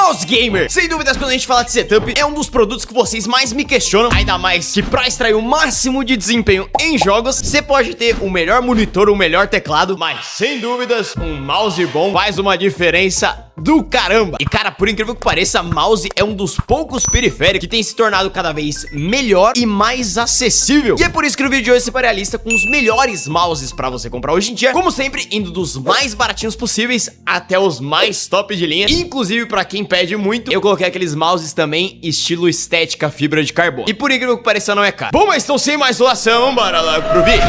Mouse Gamer. Sem dúvidas, quando a gente fala de setup, é um dos produtos que vocês mais me questionam. Ainda mais que pra extrair o máximo de desempenho em jogos, você pode ter o melhor monitor, o melhor teclado, mas sem dúvidas, um mouse bom faz uma diferença do caramba. E cara, por incrível que pareça, mouse é um dos poucos periféricos que tem se tornado cada vez melhor e mais acessível. E é por isso que no vídeo de hoje eu separei a lista com os melhores mouses pra você comprar hoje em dia. Como sempre, indo dos mais baratinhos possíveis até os mais top de linha. Inclusive, pra quem pede muito, eu coloquei aqueles mouses também estilo estética fibra de carbono. E por incrível que pareça, não é caro. Bom, mas então sem mais enrolação, bora lá pro vídeo.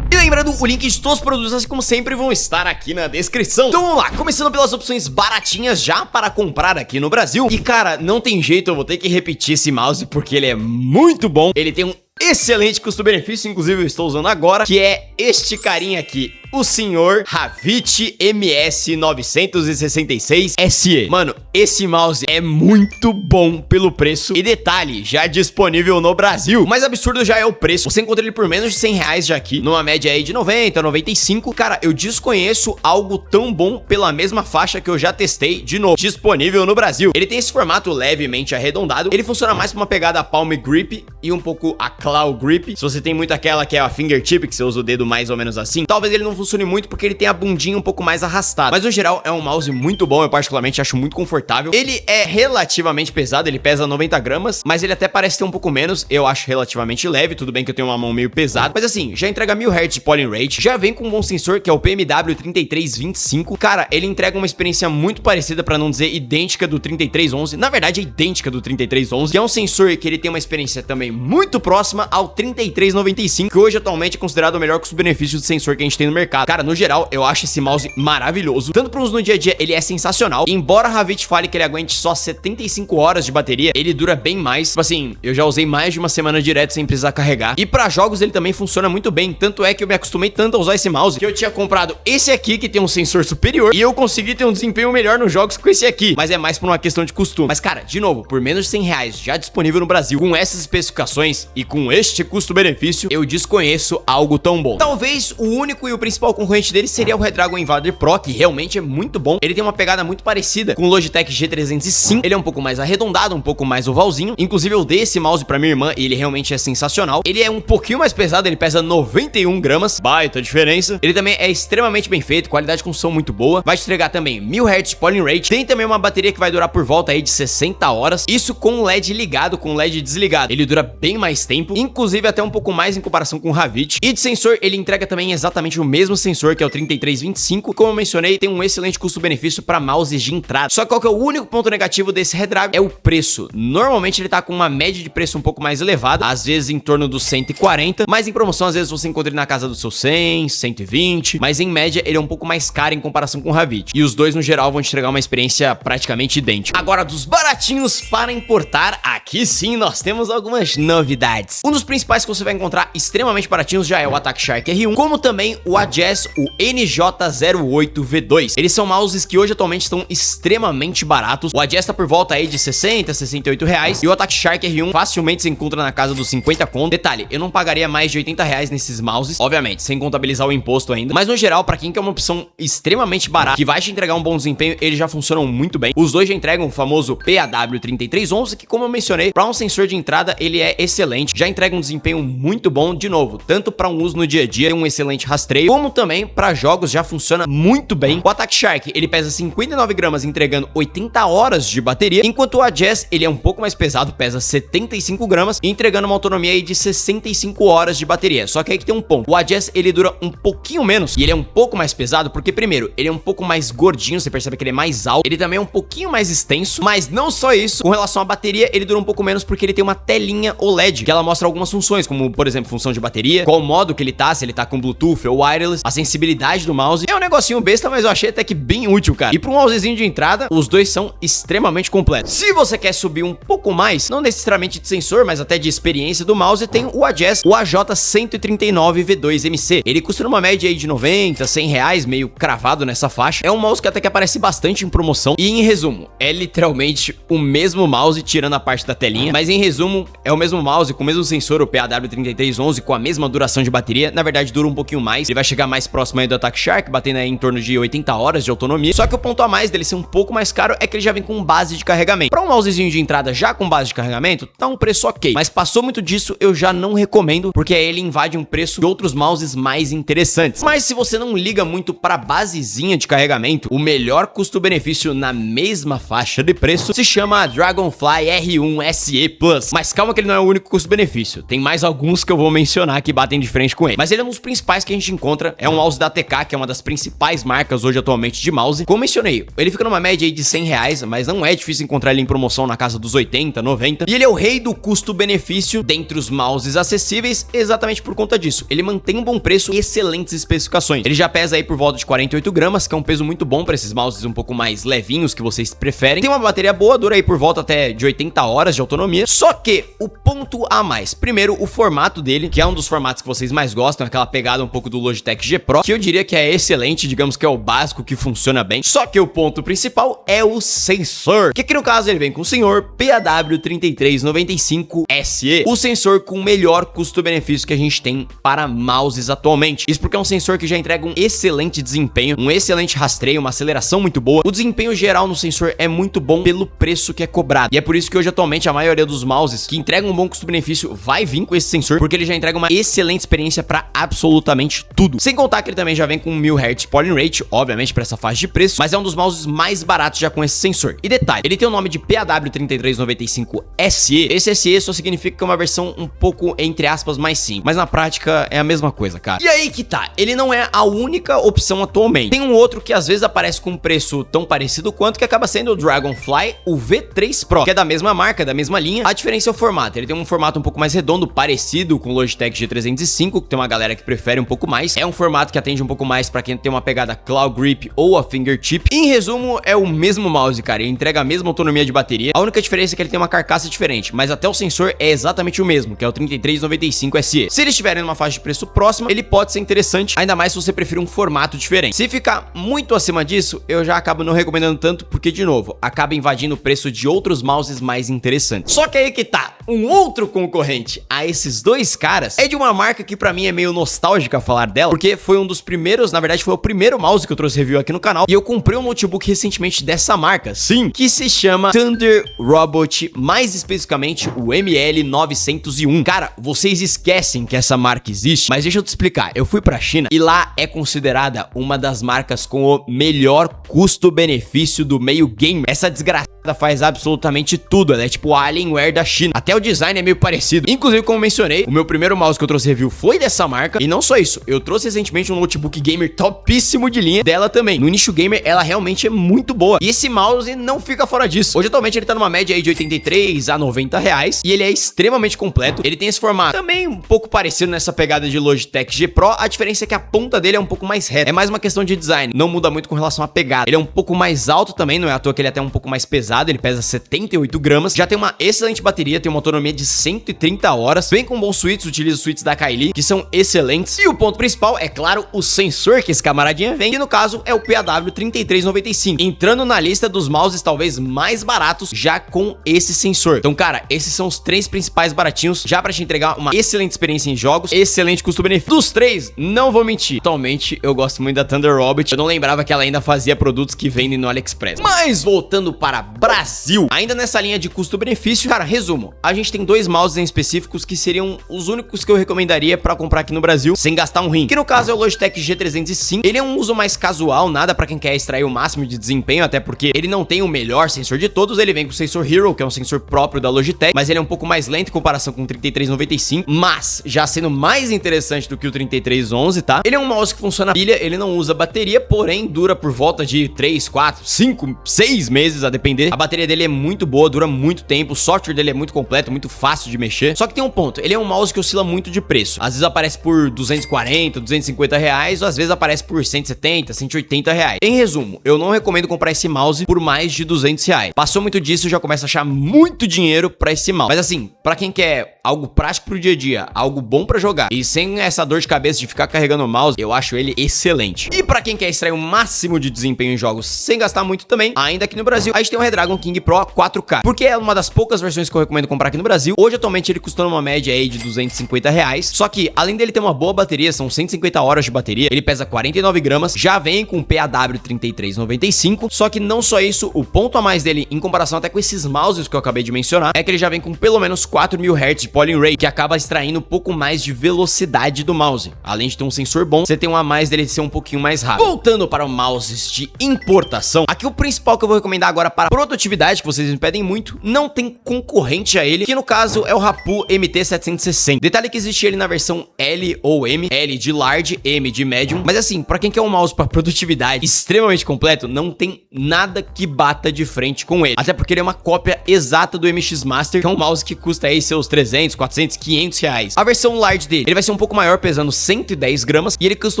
E lembrando, o link de todos os produtos, assim como sempre, vão estar aqui na descrição. Então vamos lá, começando pelas opções baratinhas já para comprar aqui no Brasil. E cara, não tem jeito, eu vou ter que repetir esse mouse porque ele é muito bom. Ele tem um excelente custo-benefício, inclusive eu estou usando agora, que é este carinha aqui, o senhor Havit MS966 SE. Mano, esse mouse é muito bom pelo preço. E detalhe, já disponível no Brasil. O mais absurdo já é o preço. Você encontra ele por menos de 100 reais já aqui, numa média aí de 90, 95. Cara, eu desconheço algo tão bom pela mesma faixa que eu já testei, de novo, disponível no Brasil. Ele tem esse formato levemente arredondado. Ele funciona mais com uma pegada palm grip e um pouco a claw grip. Se você tem muito aquela que é a fingertip, que você usa o dedo mais ou menos assim, talvez ele não funcione muito porque ele tem a bundinha um pouco mais arrastada. Mas no geral é um mouse muito bom, eu particularmente acho muito confortável. Ele é relativamente pesado, ele pesa 90 gramas, mas ele até parece ter um pouco menos. Eu acho relativamente leve, tudo bem que eu tenho uma mão meio pesada, mas assim, já entrega 1000 Hz de polling rate, já vem com um bom sensor que é o PMW3325. Cara, ele entrega uma experiência muito parecida, pra não dizer idêntica, do 3311. Na verdade é idêntica do 3311, que é um sensor que ele tem uma experiência também muito próxima ao 3395, que hoje atualmente é considerado o melhor custo-benefício de sensor que a gente tem no mercado. Cara, no geral, eu acho esse mouse maravilhoso. Tanto para uso no dia a dia, ele é sensacional. Embora a Havit fale que ele aguente só 75 horas de bateria, ele dura bem mais. Tipo assim, eu já usei mais de uma semana direto sem precisar carregar. E para jogos ele também funciona muito bem. Tanto é que eu me acostumei tanto a usar esse mouse que eu tinha comprado esse aqui, que tem um sensor superior, e eu consegui ter um desempenho melhor nos jogos com esse aqui. Mas é mais por uma questão de costume. Mas cara, de novo, por menos de 100 reais, já disponível no Brasil, com essas especificações e com este custo-benefício, eu desconheço algo tão bom. Talvez o único e o principal concorrente dele seria o Redragon Invader Pro, que realmente é muito bom. Ele tem uma pegada muito parecida com o Logitech G305. Ele é um pouco mais arredondado, um pouco mais ovalzinho. Inclusive eu dei esse mouse pra minha irmã e ele realmente é sensacional. Ele é um pouquinho mais pesado, ele pesa 91 gramas, baita diferença. Ele também é extremamente bem feito, qualidade com som muito boa. Vai te entregar também 1000 Hz de polling rate. Tem também uma bateria que vai durar por volta aí de 60 horas. Isso com o LED ligado, com o LED desligado. Ele dura bem mais tempo, inclusive até um pouco mais em comparação com o Havit. E de sensor, ele entrega também exatamente o mesmo sensor, que é o 3325. Como eu mencionei, tem um excelente custo-benefício para mouses de entrada. Só que qual que é o único ponto negativo desse Redragon? É o preço. Normalmente ele tá com uma média de preço um pouco mais elevada, às vezes em torno dos 140, mas em promoção às vezes você encontra ele na casa dos seus 100, 120, mas em média ele é um pouco mais caro em comparação com o Havit. E os dois no geral vão te entregar uma experiência praticamente idêntica. Agora, dos baratinhos para importar, aqui sim nós temos algumas novidades. Um dos principais que você vai encontrar extremamente baratinhos já é o Attack Shark R1, como também o Aegis, o NJ08V2. Eles são mouses que hoje atualmente estão extremamente baratos. O Aegis tá por volta aí de 60, 68 reais, e o Attack Shark R1 facilmente se encontra na casa dos 50 conto. Detalhe, eu não pagaria mais de 80 reais nesses mouses, obviamente, sem contabilizar o imposto ainda, mas no geral, pra quem quer uma opção extremamente barata, que vai te entregar um bom desempenho, eles já funcionam muito bem. Os dois já entregam o famoso PAW3311, que como eu mencionei, pra um sensor de entrada, ele é excelente, já entrega um desempenho muito bom, de novo, tanto para um uso no dia a dia, tem um excelente rastreio, como também para jogos já funciona muito bem. O Attack Shark, ele pesa 59 gramas, entregando 80 horas de bateria, enquanto o Aegis, ele é um pouco mais pesado, pesa 75 gramas, entregando uma autonomia aí de 65 horas de bateria. Só que aí que tem um ponto, o Aegis, ele dura um pouquinho menos, e ele é um pouco mais pesado, porque primeiro, ele é um pouco mais gordinho, você percebe que ele é mais alto, ele também é um pouquinho mais extenso, mas não só isso, com relação à bateria, ele dura um pouco menos porque ele tem uma telinha OLED, que ela mostra algumas funções, como por exemplo, função de bateria, qual modo que ele tá, se ele tá com Bluetooth ou wireless, a sensibilidade do mouse. É um negocinho besta, mas eu achei até que bem útil, cara. E para um mousezinho de entrada, os dois são extremamente completos. Se você quer subir um pouco mais, não necessariamente de sensor, mas até de experiência do mouse, tem o Aegis, o AJ139V2MC. Ele custa numa média aí de 90, 100 reais, meio cravado nessa faixa. É um mouse que até que aparece bastante em promoção. E em resumo, é literalmente o mesmo mouse, tirando a parte da telinha, mas em resumo, é o mesmo mouse com o mesmo sensor, o PAW3311, com a mesma duração de bateria. Na verdade, dura um pouquinho mais. Ele vai chegar chega mais próximo aí do Attack Shark, batendo aí em torno de 80 horas de autonomia. Só que o ponto a mais dele ser um pouco mais caro é que ele já vem com base de carregamento. Para um mousezinho de entrada já com base de carregamento, tá um preço ok. Mas passou muito disso, eu já não recomendo, porque aí ele invade um preço de outros mouses mais interessantes. Mas se você não liga muito para basezinha de carregamento, o melhor custo-benefício na mesma faixa de preço se chama Dragonfly R1 SE Plus. Mas calma que ele não é o único custo-benefício. Tem mais alguns que eu vou mencionar que batem de frente com ele. Mas ele é um dos principais que a gente encontra. É um mouse da TK, que é uma das principais marcas hoje atualmente de mouse. Como mencionei, ele fica numa média aí de 100 reais, mas não é difícil encontrar ele em promoção na casa dos 80, 90. E ele é o rei do custo-benefício dentre os mouses acessíveis exatamente por conta disso. Ele mantém um bom preço e excelentes especificações. Ele já pesa aí por volta de 48 gramas, que é um peso muito bom para esses mouses um pouco mais levinhos que vocês preferem. Tem uma bateria boa, dura aí por volta até de 80 horas de autonomia. Só que o ponto a mais, primeiro, o formato dele, que é um dos formatos que vocês mais gostam, aquela pegada um pouco do Logitech G Pro, que eu diria que é excelente, digamos que é o básico que funciona bem. Só que o ponto principal é o sensor, que aqui no caso ele vem com o senhor PAW3395SE, o sensor com o melhor custo-benefício que a gente tem para mouses atualmente. Isso porque é um sensor que já entrega um excelente desempenho, um excelente rastreio, uma aceleração muito boa. O desempenho geral no sensor é muito bom pelo preço que é cobrado. E é por isso que hoje atualmente a maioria dos mouses que entregam um bom custo-benefício vai vir com esse sensor, porque ele já entrega uma excelente experiência para absolutamente tudo. Sem contar que ele também já vem com 1000 Hz polling rate, obviamente para essa faixa de preço, mas é um dos mouses mais baratos já com esse sensor. E detalhe, ele tem o nome de PAW3395SE. Esse SE só significa que é uma versão um pouco, entre aspas, mais simples, mas na prática é a mesma coisa, cara. E aí que tá, ele não é a única opção atualmente. Tem um outro que às vezes aparece com um preço tão parecido quanto, que acaba sendo o Dragonfly, o V3 Pro, que é da mesma marca, da mesma linha. A diferença é o formato. Ele tem um formato um pouco mais redondo, parecido com o Logitech G305, que tem uma galera que prefere um pouco mais. É um formato que atende um pouco mais pra quem tem uma pegada claw grip ou a fingertip. Em resumo, é o mesmo mouse, cara. Ele entrega a mesma autonomia de bateria. A única diferença é que ele tem uma carcaça diferente, mas até o sensor é exatamente o mesmo, que é o 3395 SE. Se eles estiverem numa faixa de preço próxima, ele pode ser interessante, ainda mais se você preferir um formato diferente. Se ficar muito acima disso, eu já acabo não recomendando tanto, porque, de novo, acaba invadindo o preço de outros mouses mais interessantes. Só que aí que tá, um outro concorrente a esses dois caras é de uma marca que pra mim é meio nostálgica falar dela, porque foi um dos primeiros, na verdade foi o primeiro mouse que eu trouxe review aqui no canal, e eu comprei um notebook recentemente dessa marca, sim, que se chama Thunder Robot, mais especificamente o ML901. Cara, vocês esquecem que essa marca existe, mas deixa eu te explicar. Eu fui pra China e lá é considerada uma das marcas com o melhor custo-benefício do meio gamer. Essa desgraçada faz absolutamente tudo, ela é tipo a Alienware da China. Até o design é meio parecido. Inclusive, como mencionei, o meu primeiro mouse que eu trouxe review foi dessa marca. E não só isso, eu trouxe recentemente um notebook gamer topíssimo de linha dela também. No nicho gamer, ela realmente é muito boa. E esse mouse não fica fora disso. Hoje, atualmente, ele tá numa média aí de 83 a 90 reais. E ele é extremamente completo. Ele tem esse formato também um pouco parecido nessa pegada de Logitech G Pro. A diferença é que a ponta dele é um pouco mais reta. É mais uma questão de design. Não muda muito com relação à pegada. Ele é um pouco mais alto também, não é à toa que ele é até um pouco mais pesado. Ele pesa 78 gramas. Já tem uma excelente bateria, tem uma autonomia de 130 horas. Vem com bons switches, utiliza os switches da Kylie, que são excelentes. E o ponto principal é, claro, o sensor que esse camaradinha vem, que no caso é o PAW3395. Entrando na lista dos mouses talvez mais baratos já com esse sensor. Então, cara, esses são os três principais baratinhos, já pra te entregar uma excelente experiência em jogos, excelente custo-benefício. Dos três, não vou mentir, atualmente eu gosto muito da Thunder Robot. Eu não lembrava que ela ainda fazia produtos que vendem no AliExpress. Mas voltando para Brasil, ainda nessa linha de custo-benefício, cara, resumo, a gente tem dois mouses em específicos que seriam os únicos que eu recomendaria pra comprar aqui no Brasil sem gastar um rim, que no caso é o Logitech G305. Ele é um uso mais casual, nada pra quem quer extrair o máximo de desempenho, até porque ele não tem o melhor sensor de todos. Ele vem com o sensor Hero, que é um sensor próprio da Logitech, mas ele é um pouco mais lento em comparação com o 3395, mas já sendo mais interessante do que o 3311, tá? Ele é um mouse que funciona a pilha, ele não usa bateria, porém dura por volta de 3, 4, 5, 6 meses, a depender. A bateria dele é muito boa, dura muito tempo, o software dele é muito completo, muito fácil de mexer. Só que tem um ponto, ele é um mouse que oscila muito de preço. Às vezes aparece por 240, 250 reais, ou às vezes aparece por 170, 180 reais. Em resumo, eu não recomendo comprar esse mouse por mais de 200 reais. Passou muito disso, eu já começo a achar muito dinheiro pra esse mouse. Mas assim, pra quem quer algo prático pro dia a dia, algo bom pra jogar, e sem essa dor de cabeça de ficar carregando o mouse, eu acho ele excelente. E pra quem quer extrair o máximo de desempenho em jogos sem gastar muito também, ainda aqui no Brasil, a gente tem o Redragon King Pro 4K, porque é uma das poucas versões que eu recomendo comprar aqui no Brasil. Hoje, atualmente, ele custa uma média aí de 250 reais, só que, além dele ter uma boa bateria, são 150 150 horas de bateria, ele pesa 49 gramas, já vem com PAW 3395, só que não só isso, o ponto a mais dele, em comparação até com esses mouses que eu acabei de mencionar, é que ele já vem com pelo menos 4000 Hz de polling rate, que acaba extraindo um pouco mais de velocidade do mouse. Além de ter um sensor bom, você tem um a mais dele de ser um pouquinho mais rápido. Voltando para os mouses de importação, aqui o principal que eu vou recomendar agora para produtividade, que vocês me pedem muito, não tem concorrente a ele, que no caso é o Rapu MT760. Detalhe que existe ele na versão L ou M, L de large, M de medium, mas assim, para quem quer um mouse para produtividade extremamente completo, não tem nada que bata de frente com ele. Até porque ele é uma cópia exata do MX Master, que é um mouse que custa aí seus 300, 400, 500 reais. A versão large dele, ele vai ser um pouco maior, pesando 110 gramas, e ele custa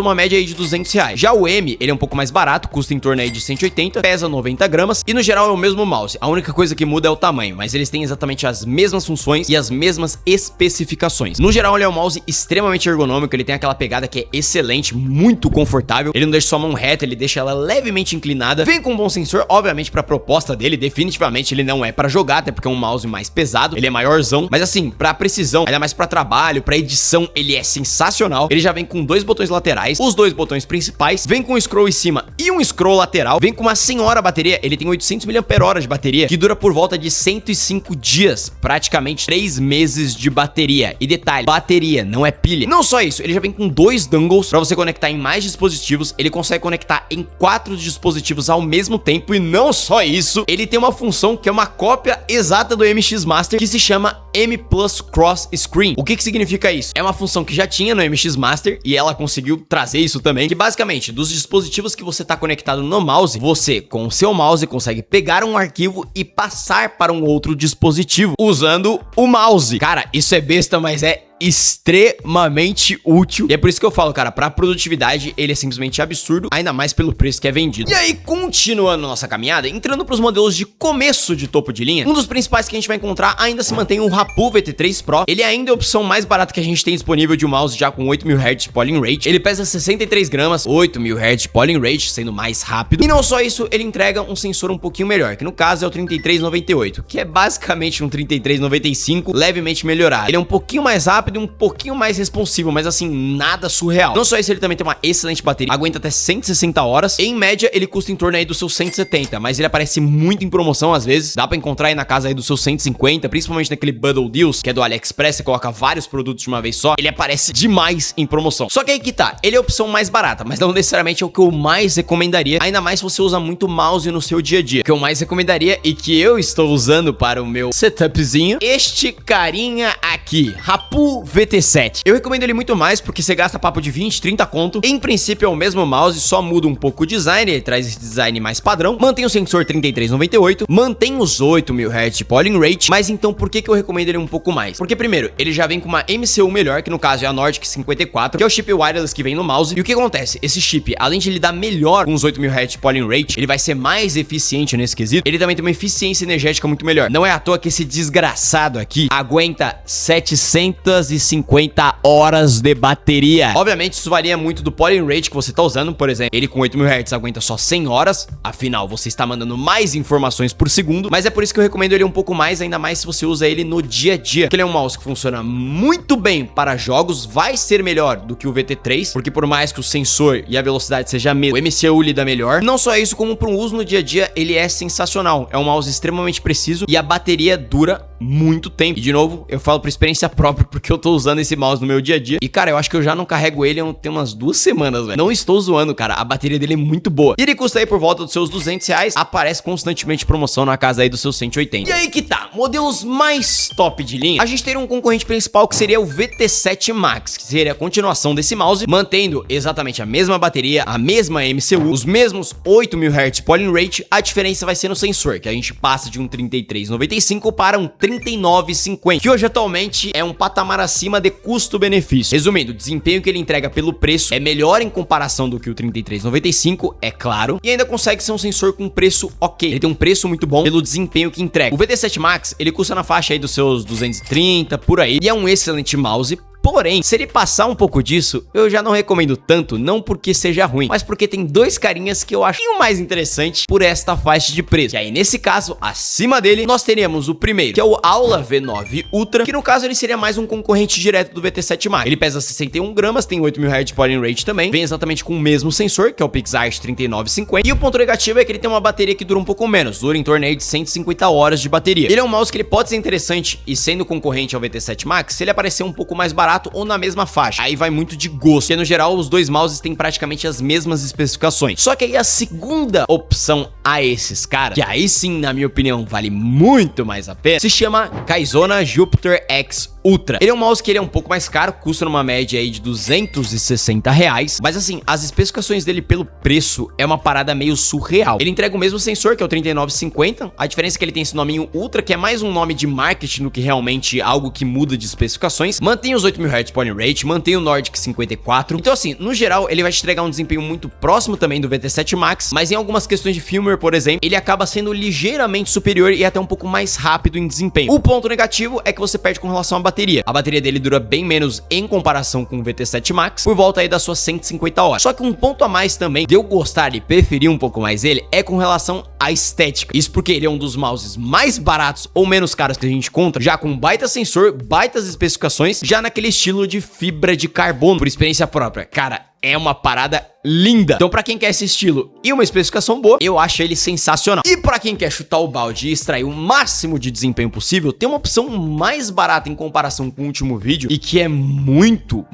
uma média aí de 200 reais. Já o M, ele é um pouco mais barato, custa em torno aí de 180, pesa 90 gramas, e no geral é o mesmo mouse. A única coisa que muda é o tamanho, mas eles têm exatamente as mesmas funções e as mesmas especificações. No geral, ele é um mouse extremamente ergonômico, ele tem aquela pegada que é excelente, muito confortável, ele não deixa sua mão reta, ele deixa ela levemente inclinada, vem com um bom sensor, obviamente pra proposta dele, definitivamente ele não é pra jogar, até porque é um mouse mais pesado, ele é maiorzão, mas assim, pra precisão, ainda mais pra trabalho, pra edição, ele é sensacional. Ele já vem com 2 botões laterais, os 2 botões principais, vem com um scroll em cima e um scroll lateral, vem com uma senhora bateria, ele tem 800 mAh de bateria, que dura por volta de 105 dias, praticamente 3 meses de bateria. E detalhe, bateria, não é pilha. Não só isso, ele já vem com 2 dongles pra você conectar em mais dispositivos, ele consegue conectar em 4 dispositivos ao mesmo tempo, e não só isso, ele tem uma função que é uma cópia exata do MX Master, que se chama M Plus Cross Screen. O que significa isso? É uma função que já tinha no MX Master, e ela conseguiu trazer isso também, que basicamente, dos dispositivos que você tá conectado no mouse, você, com o seu mouse, consegue pegar um arquivo e passar para um outro dispositivo, usando o mouse. Cara, isso é besta, mas é extremamente útil, e é por isso que eu falo, cara, pra produtividade ele é simplesmente absurdo, ainda mais pelo preço que é vendido. E aí, continuando nossa caminhada, entrando pros modelos de começo de topo de linha, um dos principais que a gente vai encontrar ainda se mantém o Rapu VT3 Pro. Ele ainda é a opção mais barata que a gente tem disponível de um mouse já com 8000 Hz de polling rate, ele pesa 63 gramas, 8000 Hz de polling rate, sendo mais rápido, e não só isso, ele entrega um sensor um pouquinho melhor, que no caso é o 3398, que é basicamente um 3395 levemente melhorado. Ele é um pouquinho mais rápido, um pouquinho mais responsivo, mas assim, nada surreal. Não só isso, ele também tem uma excelente bateria, aguenta até 160 horas, em média ele custa em torno aí dos seus 170, mas ele aparece muito em promoção às vezes, dá pra encontrar aí na casa aí dos seus 150, principalmente naquele Bundle Deals, que é do AliExpress, você coloca vários produtos de uma vez só, ele aparece demais em promoção. Só que aí que tá, ele é a opção mais barata, mas não necessariamente é o que eu mais recomendaria, ainda mais se você usa muito mouse no seu dia a dia. O que eu mais recomendaria e que eu estou usando para o meu setupzinho, este carinha aqui, Rapu VT7. Eu recomendo ele muito mais porque você gasta papo de 20, 30 conto. Em princípio é o mesmo mouse, só muda um pouco o design, ele traz esse design mais padrão, mantém o sensor 3398, mantém os 8000 Hz de polling rate, mas então por que eu recomendo ele um pouco mais? Porque primeiro, ele já vem com uma MCU melhor, que no caso é a Nordic 54, que é o chip wireless que vem no mouse, e o que acontece? Esse chip, além de ele dar melhor com os 8000 Hz de polling rate, ele vai ser mais eficiente nesse quesito, ele também tem uma eficiência energética muito melhor. Não é à toa que esse desgraçado aqui aguenta 750 horas de bateria. Obviamente isso varia muito do polling rate que você tá usando, por exemplo, ele com 8000 Hz aguenta só 100 horas, afinal você está mandando mais informações por segundo, mas é por isso que eu recomendo ele um pouco mais, ainda mais se você usa ele no dia a dia, porque ele é um mouse que funciona muito bem para jogos, vai ser melhor do que o VT3, porque por mais que o sensor e a velocidade seja a mesma, o MCU lida melhor. Não só isso, como para um uso no dia a dia, ele é sensacional, é um mouse extremamente preciso e a bateria dura muito tempo. E de novo, eu falo por experiência própria, porque eu tô usando esse mouse no meu dia a dia. E cara, eu acho que eu já não carrego ele tem umas 2 semanas, velho. Não estou zoando, cara. A bateria dele é muito boa. E ele custa aí por volta dos seus 200 reais. Aparece constantemente promoção na casa aí dos seus 180. E aí que tá, modelos mais top de linha. A gente teria um concorrente principal que seria o VT7 Max, que seria a continuação desse mouse, mantendo exatamente a mesma bateria, a mesma MCU, os mesmos 8000 Hz de polling rate. A diferença vai ser no sensor, que a gente passa de um 3395 para um 3950, que hoje atualmente é um patamar acima de custo-benefício. Resumindo, o desempenho que ele entrega pelo preço é melhor em comparação do que o 3395, é claro, e ainda consegue ser um sensor com preço ok. Ele tem um preço muito bom pelo desempenho que entrega. O VT7 Max, ele custa na faixa aí dos seus 230, por aí, e é um excelente mouse, Porém, se ele passar um pouco disso, eu já não recomendo tanto, não porque seja ruim, mas porque tem dois carinhas que eu acho mais interessante por esta faixa de preço. E aí, nesse caso, acima dele, nós teríamos o primeiro, que é o Aula V9 Ultra, que no caso ele seria mais um concorrente direto do VT7 Max. Ele pesa 61 gramas, tem 8.000 Hz de polling rate também, vem exatamente com o mesmo sensor, que é o PixArt 3950, e o ponto negativo é que ele tem uma bateria que dura um pouco menos, dura em torno aí de 150 horas de bateria. Ele é um mouse que ele pode ser interessante e sendo concorrente ao VT7 Max, se ele aparecer um pouco mais barato ou na mesma faixa. Aí vai muito de gosto, porque no geral os dois mouses têm praticamente as mesmas especificações. Só que aí a segunda opção a esses caras, que aí sim, na minha opinião, vale muito mais a pena, se chama Kaizona Jupiter X Ultra. Ele é um mouse que ele é um pouco mais caro, custa numa média aí de R$260, mas assim, as especificações dele pelo preço é uma parada meio surreal. Ele entrega o mesmo sensor, que é o 3950, a diferença é que ele tem esse nominho Ultra, que é mais um nome de marketing do que realmente algo que muda de especificações. Mantém os 8.000 Hz polling rate, mantém o Nordic 54, então assim, no geral, ele vai te entregar um desempenho muito próximo também do VT7 Max, mas em algumas questões de firmware, por exemplo, ele acaba sendo ligeiramente superior e até um pouco mais rápido em desempenho. O ponto negativo é que você perde com relação à bateria. A bateria dele dura bem menos em comparação com o VT7 Max, por volta aí das suas 150 horas. Só que um ponto a mais também de eu gostar e preferir um pouco mais ele é com relação à estética. Isso porque ele é um dos mouses mais baratos ou menos caros que a gente encontra, já com baita sensor, baitas especificações, já naquele estilo de fibra de carbono, por experiência própria. Cara, é uma parada linda. Então, pra quem quer esse estilo e uma especificação boa, eu acho ele sensacional. E pra quem quer chutar o balde e extrair o máximo de desempenho possível, tem uma opção mais barata em comparação com o último vídeo e que é muito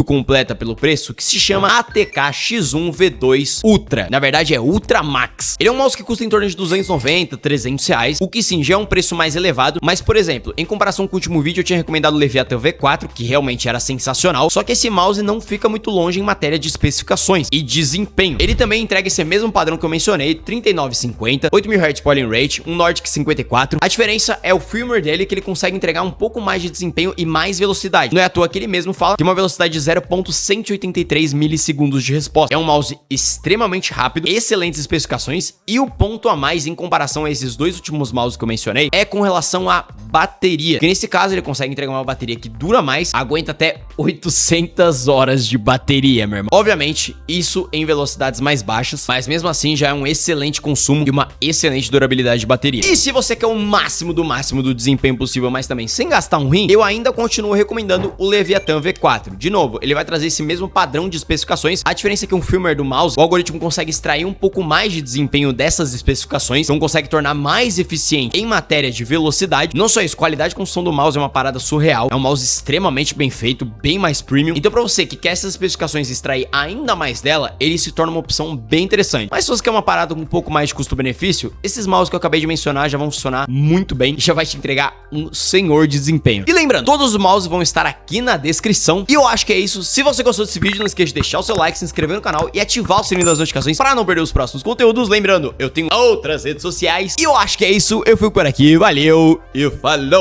completa pelo preço, que se chama ATK X1 V2 Ultra. Na verdade, é Ultra Max. Ele é um mouse que custa em torno de 290, 300 reais, o que sim, já é um preço mais elevado, mas, por exemplo, em comparação com o último vídeo, eu tinha recomendado o Leviathan V4, que realmente era sensacional, só que esse mouse não fica muito longe em matéria de especificações e desempenho. Ele também entrega esse mesmo padrão que eu mencionei, 3950, 8.000 Hz polling rate, um Nordic 54. A diferença é o firmware dele, que ele consegue entregar um pouco mais de desempenho e mais velocidade. Não é à toa que ele mesmo fala que uma velocidade de 0.183 milissegundos de resposta. É um mouse extremamente rápido, excelentes especificações, e o ponto a mais em comparação a esses dois últimos mouses que eu mencionei é com relação à bateria, que nesse caso ele consegue entregar uma bateria que dura mais, aguenta até 800 horas de bateria, meu irmão. Obviamente, isso em velocidades mais baixas, mas mesmo assim já é um excelente consumo e uma excelente durabilidade de bateria. E se você quer o máximo do desempenho possível, mas também sem gastar um rim, eu ainda continuo recomendando o Leviathan V4. De novo, ele vai trazer esse mesmo padrão de especificações. A diferença é que o firmware do mouse, o algoritmo consegue extrair um pouco mais de desempenho dessas especificações, então consegue tornar mais eficiente em matéria de velocidade. Não só isso, qualidade de construção do mouse é uma parada surreal. É um mouse extremamente bem feito, bem mais premium. Então, pra você que quer essas especificações e extrair ainda mais dela, ele se torna uma opção bem interessante. Mas se você quer uma parada com um pouco mais de custo-benefício, esses mouses que eu acabei de mencionar já vão funcionar muito bem e já vai te entregar um senhor de desempenho. E lembrando, todos os mouses vão estar aqui na descrição. E eu acho que é isso. Se você gostou desse vídeo, não esqueça de deixar o seu like, se inscrever no canal e ativar o sininho das notificações para não perder os próximos conteúdos. Lembrando, eu tenho outras redes sociais. E eu acho que é isso. Eu fico por aqui. Valeu e falou!